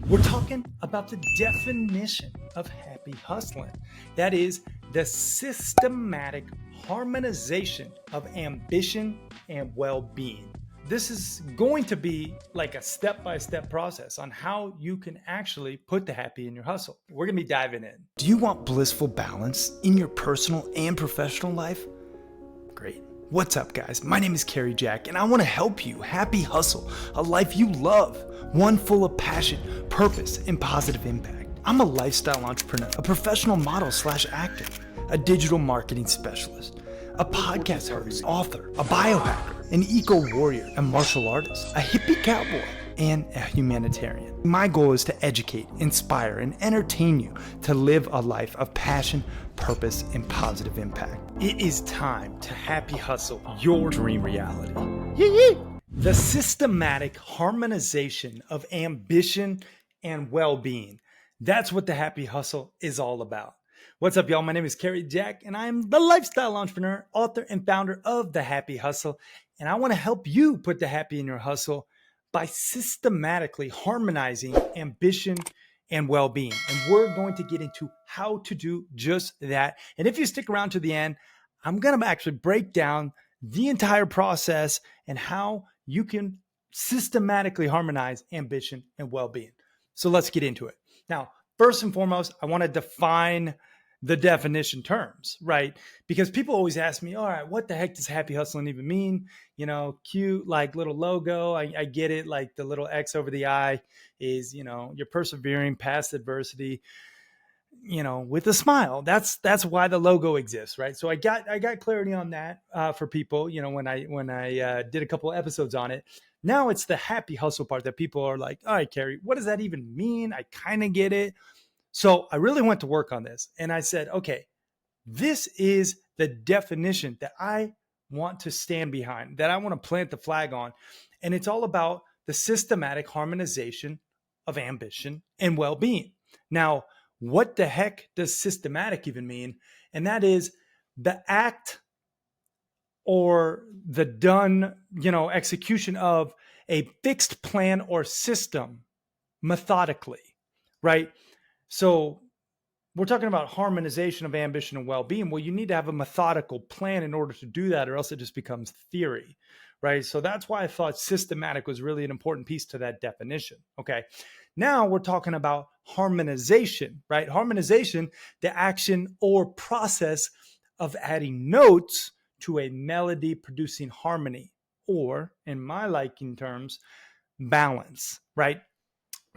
We're talking about the definition of happy hustling. That is the systematic harmonization of ambition and well-being. This is going to be like a step-by-step process on how you can actually put the happy in your hustle. We're going to be diving in. Do you want blissful balance in your personal and professional life? Great. What's up, guys? My name is Cary Jack, and I want to help you happy hustle a life you love, one full of passion, purpose, and positive impact. I'm a lifestyle entrepreneur, a professional model / actor, a digital marketing specialist, a podcast host, author, a biohacker, an eco-warrior, a martial artist, a hippie cowboy, and a humanitarian. My goal is to educate, inspire, and entertain you to live a life of passion, purpose, and positive impact. It is time to happy hustle your dream reality. The systematic harmonization of ambition and well-being. That's what the happy hustle is all about. What's up, y'all? My name is Cary Jack, and I am the lifestyle entrepreneur, author, and founder of The Happy Hustle. And I want to help you put the happy in your hustle by systematically harmonizing ambition and well-being. And we're going to get into how to do just that. And if you stick around to the end, I'm going to actually break down the entire process and how you can systematically harmonize ambition and well-being. So let's get into it. Now, first and foremost, I want to define the definition terms, right? Because people always ask me, all right, what the heck does happy hustling even mean? You know, cute, like little logo. I get it. Like the little X over the I is, you know, you're persevering past adversity, you know, with a smile. That's why the logo exists, right? So I got clarity on that for people, you know, when I did a couple of episodes on it. Now it's the happy hustle part that people are like, all right, Cary, what does that even mean? I kind of get it. So I really went to work on this and I said, okay, this is the definition that I want to stand behind, that I want to plant the flag on. And it's all about the systematic harmonization of ambition and well-being. Now, what the heck does systematic even mean? And that is the act or the done, you know, execution of a fixed plan or system methodically, right? So we're talking about harmonization of ambition and well-being. Well, you need to have a methodical plan in order to do that, or else it just becomes theory, right? So that's why I thought systematic was really an important piece to that definition. Okay. Now we're talking about harmonization, right? Harmonization, the action or process of adding notes to a melody producing harmony, or in my liking terms, balance, right?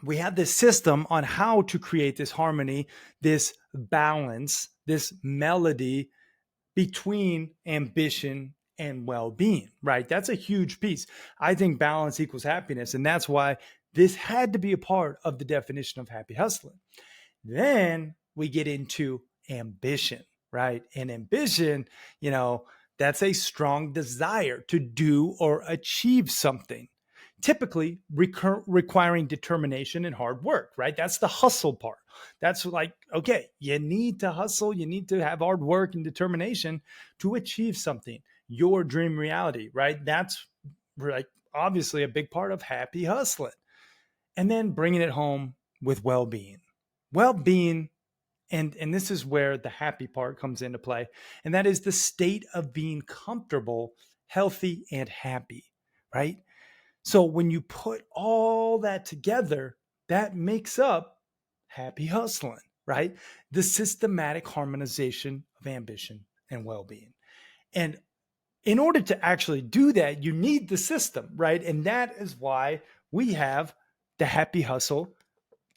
We have this system on how to create this harmony, this balance, this melody between ambition and well-being, right? That's a huge piece. I think balance equals happiness. And that's why this had to be a part of the definition of happy hustling. Then we get into ambition, right? And ambition, you know, that's a strong desire to do or achieve something, typically requiring determination and hard work, right? That's the hustle part. That's like, okay, you need to hustle. You need to have hard work and determination to achieve something, your dream reality, right? That's like obviously a big part of happy hustling. And then bringing it home with well-being. Well-being, and this is where the happy part comes into play, and that is the state of being comfortable, healthy, and happy, right? So when you put all that together, that makes up happy hustling, right? The systematic harmonization of ambition and well-being. And in order to actually do that, you need the system, right? And that is why we have the Happy Hustle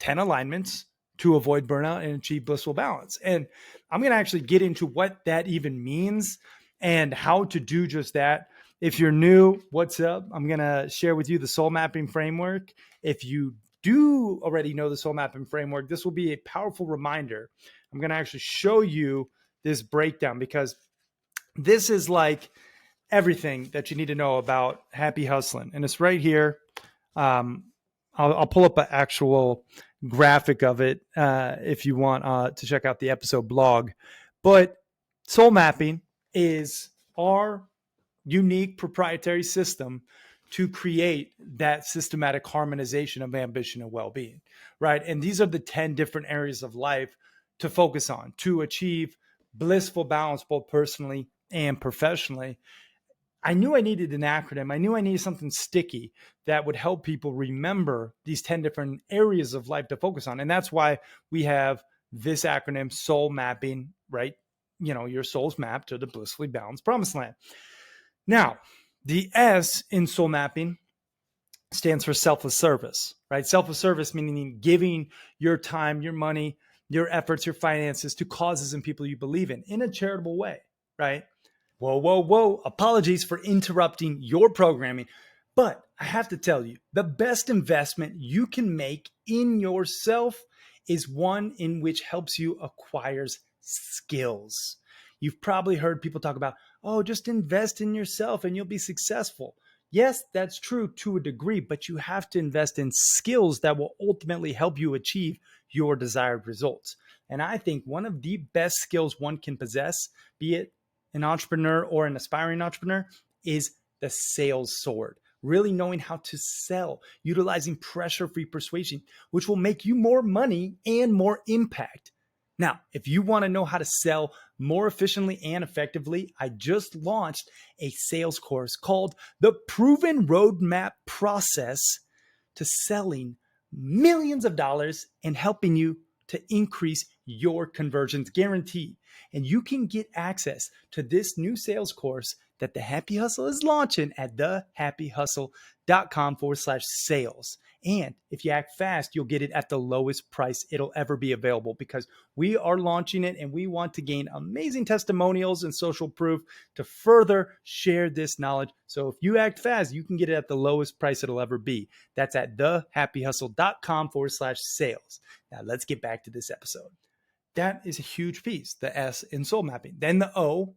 10 alignments to avoid burnout and achieve blissful balance. And I'm going to actually get into what that even means and how to do just that. If you're new, what's up? I'm going to share with you the S.O.U.L.M.A.P.I.N Framework. If you do already know the S.O.U.L.M.A.P.I.N Framework, this will be a powerful reminder. I'm going to actually show you this breakdown because this is like everything that you need to know about happy hustling. And it's right here. I'll pull up an actual graphic of it if you want to check out the episode blog. But S.O.U.L.M.A.P.I.N is our unique proprietary system to create that systematic harmonization of ambition and well-being, right? And these are the 10 different areas of life to focus on to achieve blissful balance, both personally and professionally. I knew I needed an acronym. I knew I needed something sticky that would help people remember these 10 different areas of life to focus on. And that's why we have this acronym, soul mapping, right? Your soul's mapped to the blissfully balanced promised land. Now, the S in soul mapping stands for selfless service, right? Selfless service meaning giving your time, your money, your efforts, your finances to causes and people you believe in a charitable way, right? Whoa, whoa, whoa. Apologies for interrupting your programming. But I have to tell you, the best investment you can make in yourself is one in which helps you acquire skills. You've probably heard people talk about, oh, just invest in yourself and you'll be successful. Yes, that's true to a degree, but you have to invest in skills that will ultimately help you achieve your desired results. And I think one of the best skills one can possess, be it an entrepreneur or an aspiring entrepreneur, is the sales sword. Really knowing how to sell, utilizing pressure-free persuasion, which will make you more money and more impact. Now, if you want to know how to sell more efficiently and effectively, I just launched a sales course called The Proven Roadmap Process to Selling Millions of Dollars and helping you to increase your conversions guaranteed. And you can get access to this new sales course that the Happy Hustle is launching at thehappyhustle.com/sales. And if you act fast, you'll get it at the lowest price it'll ever be available, because we are launching it and we want to gain amazing testimonials and social proof to further share this knowledge. So if you act fast, you can get it at the lowest price it'll ever be. That's at thehappyhustle.com/sales. Now let's get back to this episode. That is a huge piece, the S in soul mapping. Then the O,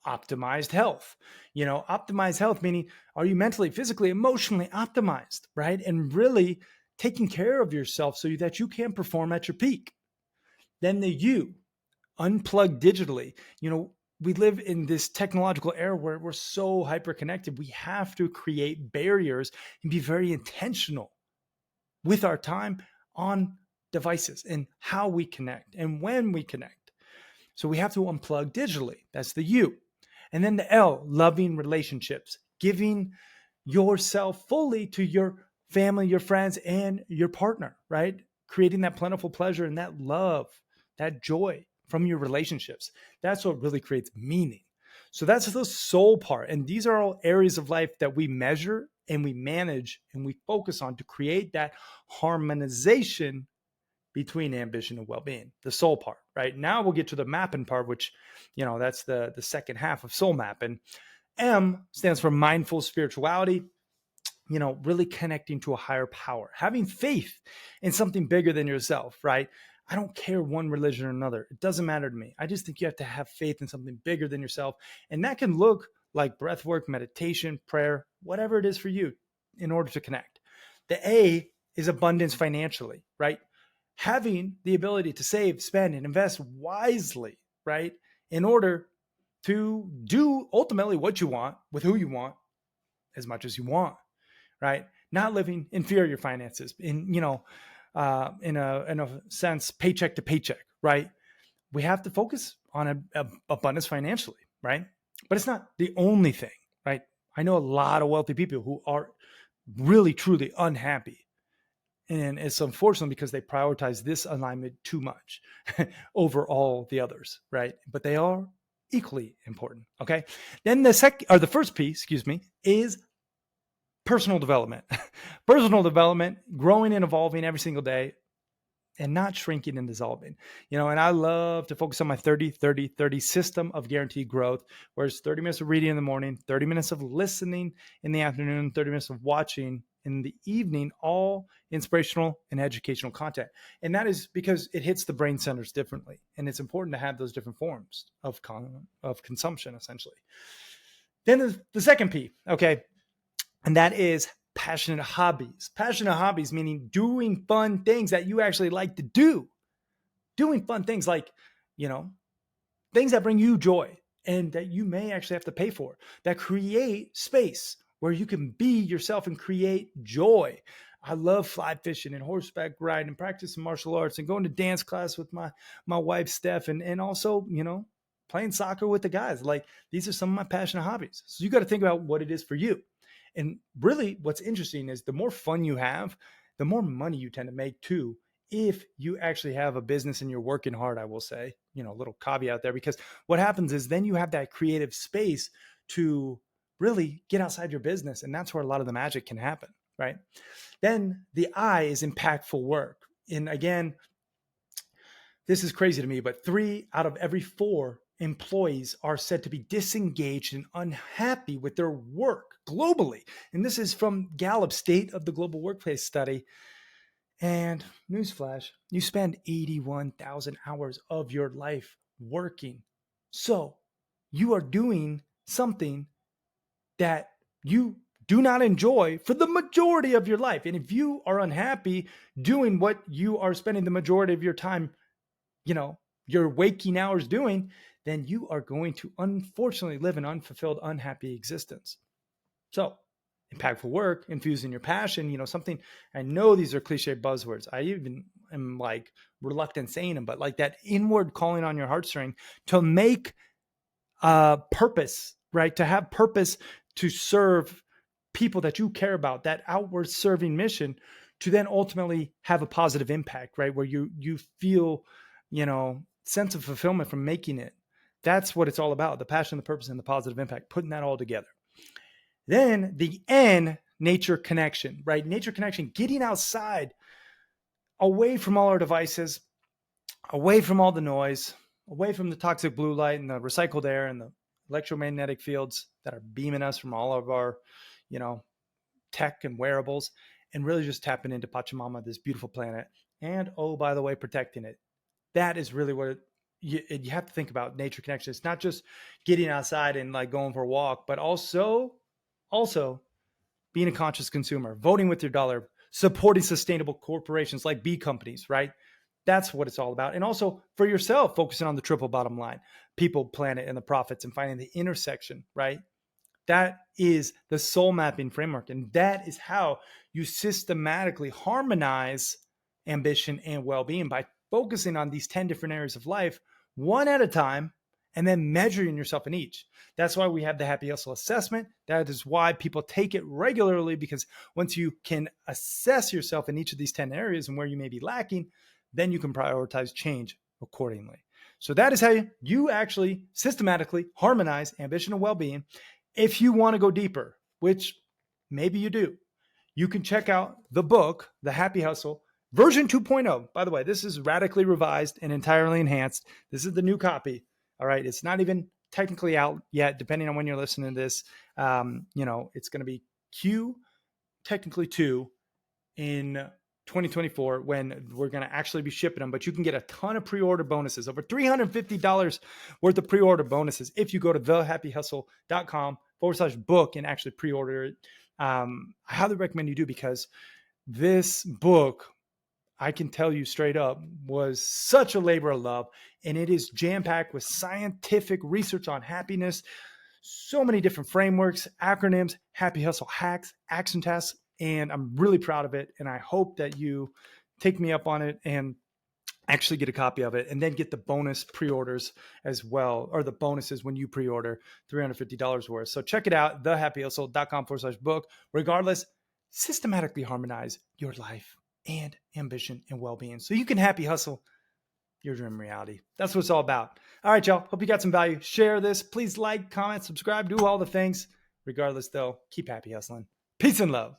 optimized health. Optimized health meaning, are you mentally, physically, emotionally optimized, right? And really taking care of yourself so that you can perform at your peak. Then the U, unplug digitally. We live in this technological era where we're so hyper-connected. We have to create barriers and be very intentional with our time on devices and how we connect and when we connect. So we have to unplug digitally. That's the U. And then the L, loving relationships, giving yourself fully to your family, your friends, and your partner, right? Creating that plentiful pleasure and that love, that joy from your relationships. That's what really creates meaning. So that's the soul part. And these are all areas of life that we measure and we manage and we focus on to create that harmonization between ambition and well-being, the soul part, right? Now we'll get to the mapping part, which, that's the second half of soul mapping. M stands for mindful spirituality, really connecting to a higher power, having faith in something bigger than yourself, right? I don't care one religion or another. It doesn't matter to me. I just think you have to have faith in something bigger than yourself. And that can look like breath work, meditation, prayer, whatever it is for you in order to connect. The A is abundance financially, right? Having the ability to save, spend, and invest wisely, right? In order to do ultimately what you want with who you want as much as you want, right? Not living in fear of your finances, in a sense, paycheck to paycheck, right? We have to focus on abundance financially, right? But it's not the only thing, right? I know a lot of wealthy people who are really, truly unhappy. And it's unfortunate because they prioritize this alignment too much over all the others, right? But they are equally important, okay? Then the first P, is personal development. Personal development, growing and evolving every single day and not shrinking and dissolving. And I love to focus on my 30-30-30 system of guaranteed growth, where it's 30 minutes of reading in the morning, 30 minutes of listening in the afternoon, 30 minutes of watching in the evening, all inspirational and educational content. And that is because it hits the brain centers differently. And it's important to have those different forms of consumption, essentially. Then the second P, okay, and that is passionate hobbies. Passionate hobbies meaning doing fun things that you actually like to do. Doing fun things like, things that bring you joy and that you may actually have to pay for, that create space where you can be yourself and create joy. I love fly fishing and horseback riding and practicing martial arts and going to dance class with my wife, Steph, and also, playing soccer with the guys. Like, these are some of my passionate hobbies. So you got to think about what it is for you. And really what's interesting is the more fun you have, the more money you tend to make too, if you actually have a business and you're working hard, I will say, a little caveat there, because what happens is then you have that creative space to really get outside your business. And that's where a lot of the magic can happen, right? Then the I is impactful work. And again, this is crazy to me, but 3 out of every 4 employees are said to be disengaged and unhappy with their work globally. And this is from Gallup's State of the Global Workplace study. And newsflash, you spend 81,000 hours of your life working. So you are doing something that you do not enjoy for the majority of your life. And if you are unhappy doing what you are spending the majority of your time, your waking hours doing, then you are going to unfortunately live an unfulfilled, unhappy existence. So impactful work, infusing your passion, something, I know these are cliche buzzwords. I even am like reluctant saying them, but like that inward calling on your heartstring to make purpose, right? To have purpose, to serve people that you care about, that outward serving mission, to then ultimately have a positive impact, right? Where you feel, sense of fulfillment from making it. That's what it's all about. The passion, the purpose, and the positive impact, putting that all together. Then the N, nature connection, right? Nature connection, getting outside, away from all our devices, away from all the noise, away from the toxic blue light and the recycled air and the electromagnetic fields that are beaming us from all of our, tech and wearables, and really just tapping into Pachamama, this beautiful planet. And, oh, by the way, protecting it. That is really what you have to think about, nature connection. It's not just getting outside and like going for a walk, but also being a conscious consumer, voting with your dollar, supporting sustainable corporations like B companies, right? That's what it's all about. And also for yourself, focusing on the triple bottom line, people, planet, and the profits, and finding the intersection, right? That is the S.O.U.L.M.A.P.I.N Framework. And that is how you systematically harmonize ambition and well-being, by focusing on these 10 different areas of life, one at a time, and then measuring yourself in each. That's why we have the Happy Hustle assessment. That is why people take it regularly, because once you can assess yourself in each of these 10 areas and where you may be lacking, then you can prioritize change accordingly. So that is how you actually systematically harmonize ambition and well-being. If you want to go deeper, which maybe you do, you can check out the book, The Happy Hustle, version 2.0. By the way, this is radically revised and entirely enhanced. This is the new copy. All right. It's not even technically out yet, depending on when you're listening to this. It's going to be technically 2 in 2024 when we're going to actually be shipping them, but you can get a ton of pre-order bonuses, over $350 worth of pre-order bonuses if you go to thehappyhustle.com/book and actually pre-order it. I highly recommend you do, because this book, I can tell you straight up, was such a labor of love, and it is jam-packed with scientific research on happiness, so many different frameworks, acronyms, Happy Hustle hacks, action tasks, and I'm really proud of it. And I hope that you take me up on it and actually get a copy of it, and then get the bonus pre-orders as well, or the bonuses when you pre-order, $350 worth. So check it out, thehappyhustle.com/book. Regardless, systematically harmonize your life and ambition and well-being so you can happy hustle your dream reality. That's what it's all about. All right, y'all. Hope you got some value. Share this. Please like, comment, subscribe, do all the things. Regardless, though, keep happy hustling. Peace and love.